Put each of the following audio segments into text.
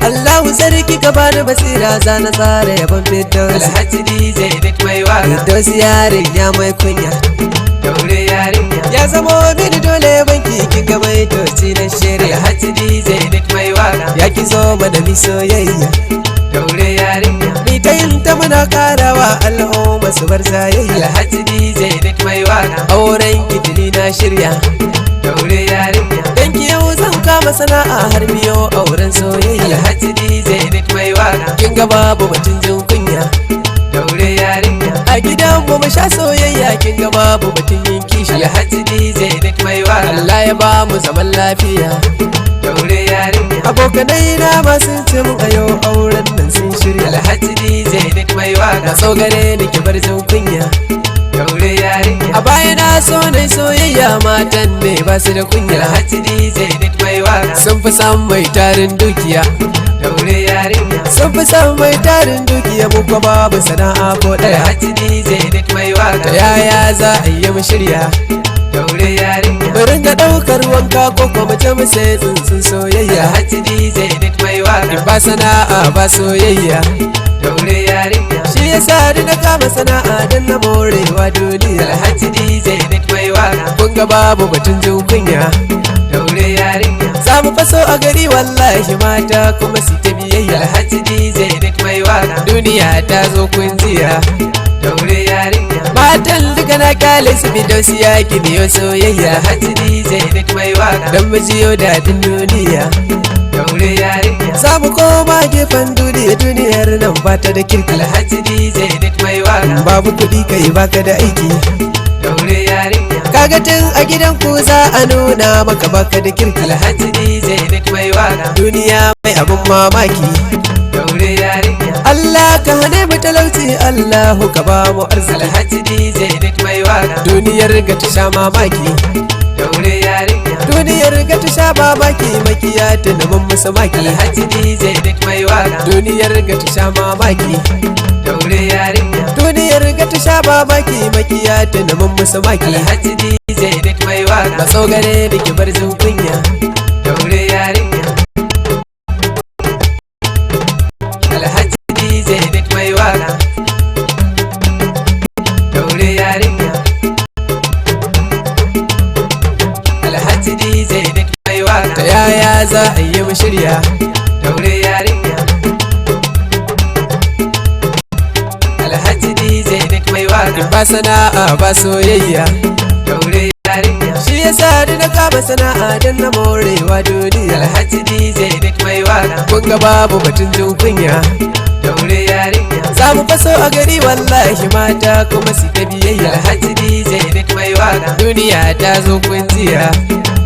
Allahu sarki ka bani basira zana tsara yaban Firdausi. Alhaji DJ Nick mai waka. Firdausi yarin ya mai kunya. Daure yarinya. Ya zama mini dole banki kin ga baitoci na shirya. Alhaji DJ Nick mai waka. Ya ki zo mana mi soyayya. Daure yarinya. Ni ta yin ta muna karawa al'umma su bar zayayya. Alhaji DJ Nick mai waka. Auren kitini na shirya. Daure yarinya. Danki yau zan kama sana'a har biyo auren soyayya. Alhaji DJ Nick mai waka. Kin ga babu batun jin kunya. Daure yarinya. A gidan mu sha soyayya kin ga babu batun yin kishi. Alhaji DJ Nick mai waka. Allah ya ba mu zaman lafiya. Daure yarinya. Abokanai na ma sun ce mun ayo auren nan sun shirya. Alhaji DJ Nick mai waka. Na so gare ni ki bar jin kunya. Daure yarinya. A baya na so na soyayya matan ne ba su da kunya. Alhaji DJ Nick mai waka. Sun fi san mai tarin dukiya. Daure yarinya. Sun fi san mai tarin dukiya mu kuma babu sana'a ko ɗaya. Alhaji DJ Nick mai waka. Ta yaya za a yi mu shirya? Daure yarinya. Mu ringa ɗaukar wanka ko kuma je mu sai tsuntsun soyayya. Alhaji DJ Nick mai waka. Ba sana'a ba soyayya. Daure yarinya. Shi yasa ni na kama sana'a don na morewa duniya. Alhaji DJ Nick mai waka. Kun ga babu batun jin kunya. Daure yarinya. Za mu faso a gari wallahi mata kuma su ta biyayya. Alhaji DJ Nick mai waka. Duniya ta zo kun jiya. Daure yarinya. Matan duka na kyale su Firdausi ya ki biyo soyayya. Alhaji DJ Nick mai waka. Dan mu jiyo daɗin duniya. Daure yarinya. Za mu koma gefen duniya duniyar nan ba ta da kirki. Alhaji DJ Nick mai waka. Babu kuɗi kai baka da aiki. Daure yarinya. Kaga tun a gidan ku za a nuna maka baka da kirki. Alhaji DJ Nick mai waka. Duniya mai abin mamaki. Daure yarinya. Allah ka hane mu talauci Allahu ka ba mu arziki. Alhaji DJ Nick mai waka. Duniyar ga ta sha mamaki. Daure yarinya. Duniyar ga ta sha mamaki makiya ta naman musu maki. Alhaji DJ Nick mai waka. Duniyar ga ta sha mamaki. Daure yarinya. Duniyar ga ta sha mamaki makiya ta naman musu maki. Alhaji DJ Nick mai waka. Ba so gare da ki bar jin kunya. Daure yarinya. Alhaji DJ Nick mai waka. Daure yarinya. Alhaji DJ Nick mai waka. Ta yaya za a yi mu shirya? Daure yarinya. Alhaji DJ Nick mai waka. Ba sana'a ba soyayya. Daure yarinya. Shi yasa ni na kama sana'a don na morewa duniya. Alhaji DJ Nick mai waka. Kun ga babu batun jin kunya. Daure yarinya. Za mu faso a gari wallahi mata kuma su ta biyayya. Alhaji DJ Nick mai waka. Duniya ta zo kun jiya.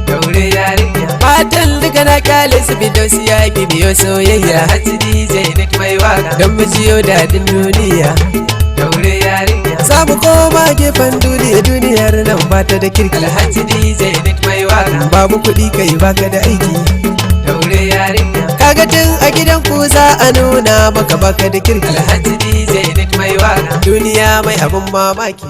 Daure yarinya. Matan duka na kyale su Firdausi ya ki biyo soyayya. Alhaji DJ Nick mai waka. Don mu jiyo daɗin duniya. Daure yarinya. Za mu koma gefen duniya duniyar nan ba ta da kirki. Alhaji DJ Nick mai waka. Babu kuɗi kai baka da aiki. Daure yarinya. Kaga tun a gidan ku za a nuna maka baka da kirki. Alhaji DJ Nick mai waka. Duniya mai abin mamaki.